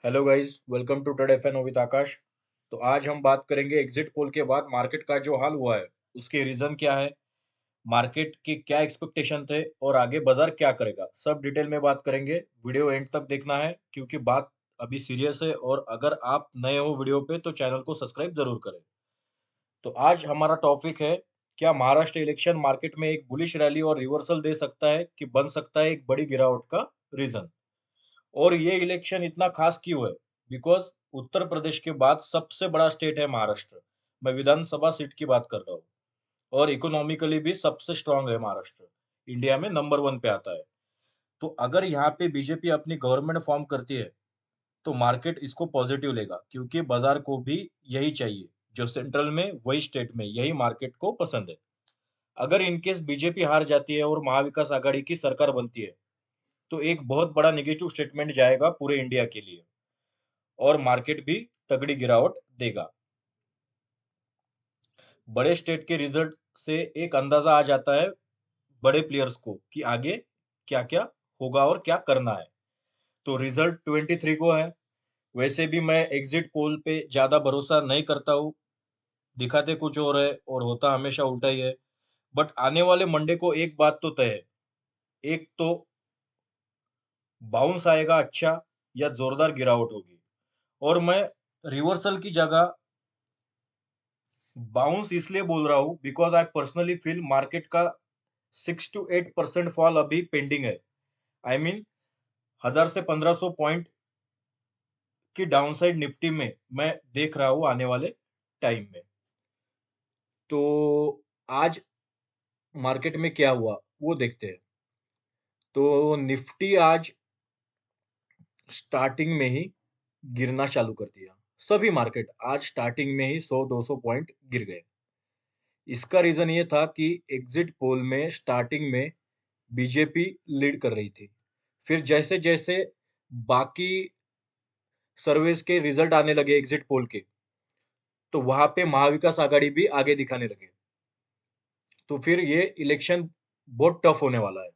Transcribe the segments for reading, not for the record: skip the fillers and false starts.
Hello guys, welcome to trade FN with Akash. तो आज हम बात करेंगे एग्जिट पोल के बाद मार्केट का जो हाल हुआ है, उसके रीजन क्या है, मार्केट के क्या एक्सपेक्टेशन थे और आगे बाजार क्या करेगा, सब डिटेल में बात करेंगे। वीडियो एंड तक देखना है क्योंकि बात अभी सीरियस है और अगर आप नए हो वीडियो पे तो चैनल को सब्सक्राइब जरूर करें। तो आज हमारा टॉपिक है, क्या महाराष्ट्र इलेक्शन मार्केट में एक बुलिश रैली और रिवर्सल दे सकता है कि बन सकता है एक बड़ी गिरावट का रीजन। और ये इलेक्शन इतना खास क्यों है? बिकॉज उत्तर प्रदेश के बाद सबसे बड़ा स्टेट है महाराष्ट्र। मैं विधानसभा सीट की बात कर रहा हूँ। और इकोनॉमिकली भी सबसे स्ट्रांग है महाराष्ट्र। इंडिया में नंबर वन पे आता है। तो अगर यहाँ पे बीजेपी अपनी गवर्नमेंट फॉर्म करती है तो मार्केट इसको पॉजिटिव लेगा क्योंकि बाजार को भी यही चाहिए, जो सेंट्रल में वही स्टेट में यही मार्केट को पसंद है। अगर इनकेस बीजेपी हार जाती है और महाविकास आघाड़ी की सरकार बनती है तो एक बहुत बड़ा नेगेटिव स्टेटमेंट जाएगा पूरे इंडिया के लिए और मार्केट भी तगड़ी गिरावट देगा। बड़े स्टेट के रिजल्ट से एक अंदाजा आ जाता है बड़े प्लेयर्स को कि आगे क्या क्या होगा और क्या करना है। तो रिजल्ट 23 को है। वैसे भी मैं एग्जिट पोल पे ज्यादा भरोसा नहीं करता हूँ। दिखाते कुछ और है और होता हमेशा उल्टा ही है। बट आने वाले मंडे को एक बात तो तय है, एक तो बाउंस आएगा अच्छा या जोरदार गिरावट होगी। और मैं रिवर्सल की जगह बाउंस इसलिए बोल रहा हूँ because I personally feel market का 6 to 8% फॉल अभी पेंडिंग है। आई मीन 1000 से 1500 पॉइंट की डाउनसाइड निफ्टी में मैं देख रहा हूँ आने वाले टाइम में। तो आज मार्केट में क्या हुआ वो देखते हैं। तो निफ्टी आज स्टार्टिंग में ही गिरना चालू कर दिया। सभी मार्केट आज स्टार्टिंग में ही 100-200 पॉइंट गिर गए। इसका रीजन ये था कि एग्जिट पोल में स्टार्टिंग में बीजेपी लीड कर रही थी। फिर जैसे जैसे बाकी सर्वेस के रिजल्ट आने लगे एग्जिट पोल के, तो वहां पे महाविकास आघाड़ी भी आगे दिखाने लगे। तो फिर ये इलेक्शन बहुत टफ होने वाला है।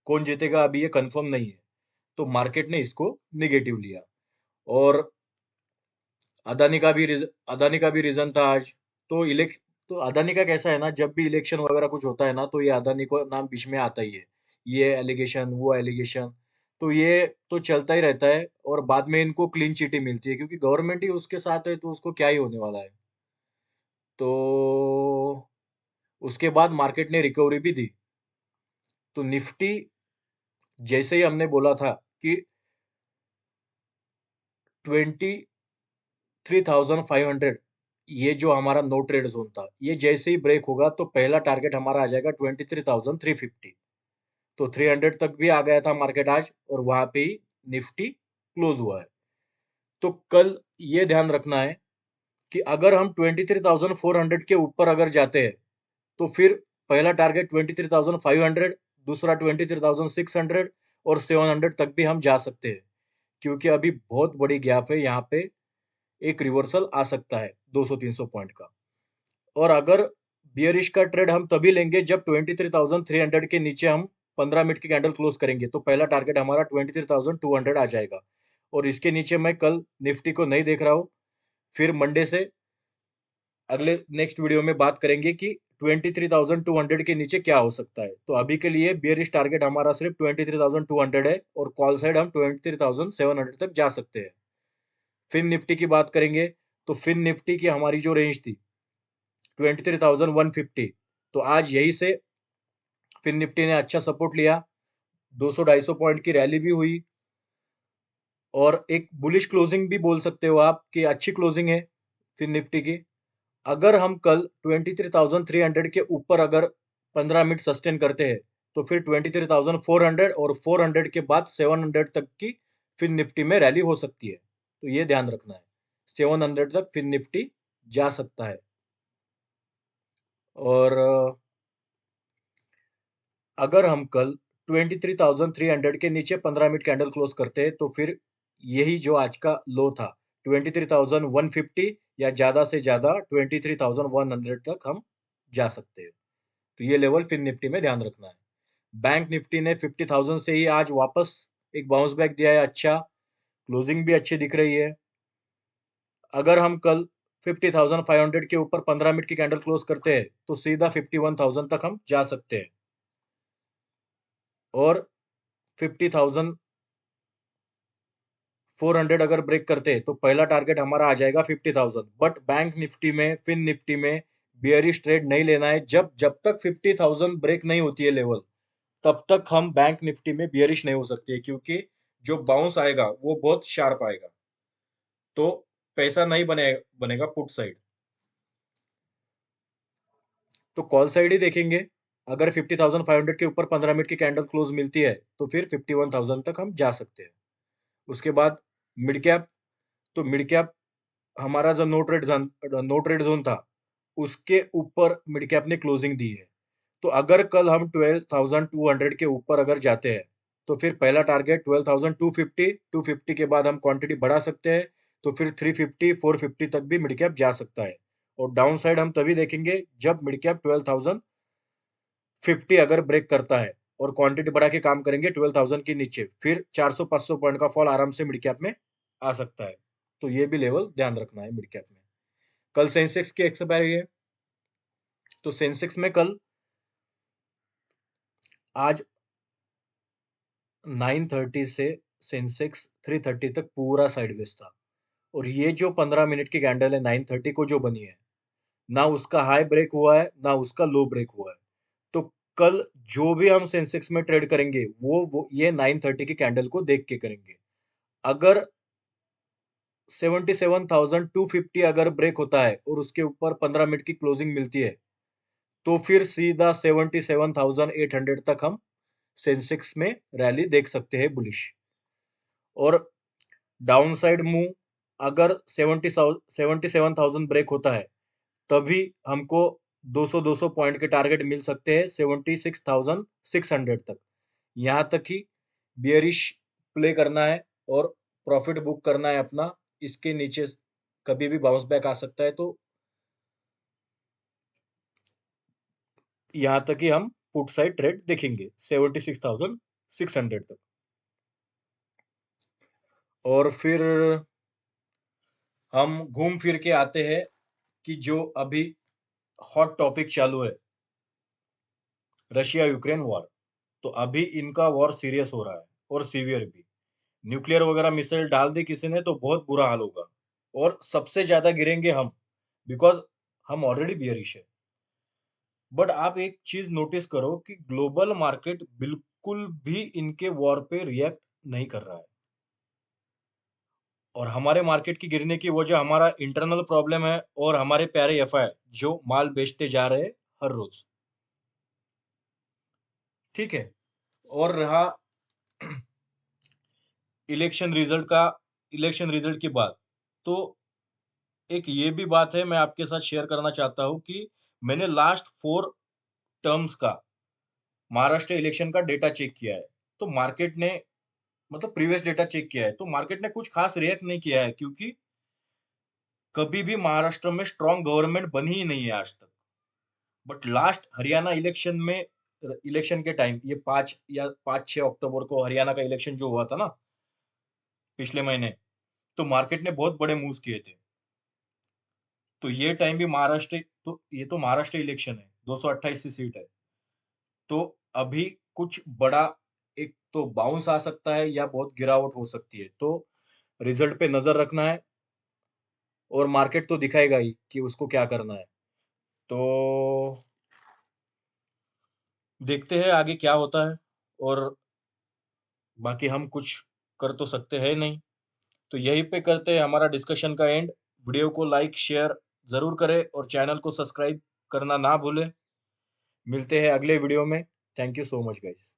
कौन जीतेगा अभी ये कंफर्म नहीं है। तो मार्केट ने इसको निगेटिव लिया। और अदानी का भी रीजन था आज। तो इलेक्ट तो अदानी का कैसा है ना, जब भी इलेक्शन वगैरह कुछ होता है ना तो ये अदानी को नाम बीच में आता ही है। ये एलिगेशन वो एलिगेशन, तो ये तो चलता ही रहता है और बाद में इनको क्लीन चिट ही मिलती है क्योंकि गवर्नमेंट ही उसके साथ है तो उसको क्या ही होने वाला है। तो उसके बाद मार्केट ने रिकवरी भी दी। तो निफ्टी जैसे ही हमने बोला था कि 23,500, ये जो हमारा नो ट्रेड जोन था, ये जैसे ही ब्रेक होगा तो पहला टारगेट हमारा आ जाएगा 23,350। तो 300 तक भी आ गया था मार्केट आज और वहां पे ही निफ्टी क्लोज हुआ है। तो कल ये ध्यान रखना है कि अगर हम 23,400 के ऊपर अगर जाते हैं तो फिर पहला टारगेट 23,500, दूसरा 23,600 और 700 तक भी हम जा सकते हैं क्योंकि अभी बहुत बड़ी गैप है यहाँ पे। एक रिवर्सल आ सकता है 200-300 पॉइंट का। और अगर बियरिश का ट्रेड हम तभी लेंगे जब 23,300 के नीचे हम 15 मिनट की कैंडल क्लोज करेंगे तो पहला टारगेट हमारा 23,200 आ जाएगा। और इसके नीचे मैं कल निफ्टी को नहीं देख रहा हूँ। फिर मंडे से अगले नेक्स्ट वीडियो में बात करेंगे कि 23,200 के नीचे क्या हो सकता है। तो अभी के लिए बियरिश टारगेट हमारा सिर्फ 23,200 है और कॉल साइड हम 23,700 तक जा सकते हैं। फिन निफ्टी की बात करेंगे तो फिन निफ्टी की हमारी जो रेंज थी 23,150, तो आज यही से फिन निफ्टी ने अच्छा सपोर्ट लिया। 200-250 पॉइंट की रैली भी हुई और एक बुलिश क्लोजिंग भी बोल सकते हो आप कि अच्छी क्लोजिंग है फिन निफ्टी की। अगर हम कल 23,300 के ऊपर अगर 15 मिनट सस्टेन करते हैं तो फिर 23,400 और 400 के बाद 700 तक की फिन निफ्टी में रैली हो सकती है। तो ये ध्यान रखना है, 700 तक फिन निफ्टी जा सकता है। और अगर हम कल 23,300 के नीचे 15 मिनट कैंडल क्लोज करते हैं तो फिर यही जो आज का लो था 23,150 या ज्यादा से ज्यादा 23,100 तक हम जा सकते हैं। तो ये लेवल फिर निफ्टी में ध्यान रखना है। बैंक निफ्टी ने 50,000 से ही आज वापस एक बाउंस बैक दिया है अच्छा। क्लोजिंग भी अच्छी दिख रही है। अगर हम कल 50,500 के ऊपर 15 मिनट की कैंडल क्लोज करते हैं तो सीधा 51,000 तक हम जा सकते हैं और 50,400 अगर ब्रेक करते हैं तो पहला टारगेट हमारा आ जाएगा 50,000। बट बैंक निफ्टी में, फिन निफ्टी में बियरिश ट्रेड नहीं लेना है। जब तक 50,000 ब्रेक नहीं होती है लेवल, तब तक हम बैंक निफ्टी में बियरिश नहीं हो सकते, क्योंकि जो बाउंस आएगा वो बहुत शार्प आएगा, तो पैसा नहीं बनेगा पुट साइड। तो कॉल साइड ही देखेंगे। अगर 50,500 के ऊपर 15 मिनट की कैंडल क्लोज मिलती है तो फिर 51,000 तक हम जा सकते हैं। उसके बाद मिड कैप, तो मिड कैप हमारा जो नो ट्रेड जोन था, उसके ऊपर मिड कैप ने क्लोजिंग दी है। तो अगर कल हम 12,200 के ऊपर अगर जाते हैं तो फिर पहला टारगेट 12,250, 250 के बाद हम क्वांटिटी बढ़ा सकते हैं, तो फिर 350, 450 तक भी मिड कैप जा सकता है। और डाउन साइड हम तभी देखेंगे जब मिड कैप 12,050 अगर ब्रेक करता है और क्वांटिटी बढ़ा के काम करेंगे 12,000 के नीचे, फिर 400-500 पॉइंट का फॉल आराम से मिड कैप में आ सकता है। तो ये भी लेवल ध्यान रखना है मिड कैप में। कल सेंसेक्स की एक्सपायरी है, तो सेंसेक्स में कल आज 9:30 से सेंसेक्स 3:30 तक पूरा साइडवेज था। और ये जो 15 मिनट की कैंडल है 9:30 को जो बनी है, ना उसका हाई ब्रेक हुआ है ना उसका लो ब्रेक हुआ है। तो कल जो भी हम सेंसेक्स में ट्रेड करेंगे वो ये 9:30 की कैंडल को देख के करेंगे। अगर 77,250 अगर ब्रेक होता है और उसके ऊपर 15 मिनट की क्लोजिंग मिलती है, तो फिर सीधा 77,800 तक हम सेंसेक्स में रैली देख सकते हैं बुलिश। और डाउन साइड मूव अगर 77,000 ब्रेक होता है, तभी हमको 200-200 पॉइंट के टारगेट मिल सकते हैं 76,600 तक। यहाँ तक ही बियरिश प्ले करना है और प्रॉफिट बुक करना है अपना। इसके नीचे कभी भी बाउंस बैक आ सकता है, तो यहाँ तक ही हम पुट साइड ट्रेड देखेंगे 76,600 तक। और फिर हम घूम फिर के आते हैं कि जो अभी हॉट टॉपिक चालू है, रशिया यूक्रेन वॉर। तो अभी इनका वॉर सीरियस हो रहा है और सीवियर भी। न्यूक्लियर वगैरह मिसाइल डाल दी किसी ने तो बहुत बुरा हाल होगा और सबसे ज्यादा गिरेंगे हम, बिकॉज हम ऑलरेडी बियरिश है। बट आप एक चीज नोटिस करो कि ग्लोबल मार्केट बिल्कुल भी इनके वॉर पे रिएक्ट नहीं कर रहा है। और हमारे मार्केट की गिरने की वजह हमारा इंटरनल प्रॉब्लम है और हमारे प्यारे एफआई जो माल बेचते जा रहे हैं हर रोज। ठीक है। और रहा इलेक्शन रिजल्ट की बात, तो एक ये भी बात है मैं आपके साथ शेयर करना चाहता हूँ कि मैंने लास्ट 4 टर्म्स का महाराष्ट्र इलेक्शन का डेटा चेक किया है। तो मार्केट ने, मतलब प्रीवियस डेटा चेक किया है, तो मार्केट ने कुछ खास रिएक्ट नहीं किया है, क्योंकि कभी भी महाराष्ट्र में स्ट्रांग गवर्नमेंट बनी ही नहीं है आज तक। बट लास्ट हरियाणा इलेक्शन के टाइम, ये 5-6 अक्टूबर को हरियाणा का इलेक्शन जो हुआ था ना पिछले महीने, तो मार्केट ने बहुत बड़े मूव्स किए थे। तो ये टाइम भी ये तो महाराष्ट्र इलेक्शन है, 228 सी सीट है। तो अभी कुछ बड़ा, एक तो बाउंस आ सकता है या बहुत गिरावट हो सकती है। तो रिजल्ट पे नजर रखना है और मार्केट तो दिखाएगा ही कि उसको क्या करना है। तो देखते हैं आगे क्या होता है। और बाकी हम कुछ कर तो सकते हैं नहीं। तो यहीं पे करते हैं हमारा डिस्कशन का एंड। वीडियो को लाइक शेयर जरूर करें और चैनल को सब्सक्राइब करना ना भूलें। मिलते हैं अगले वीडियो में। Thank you so much guys.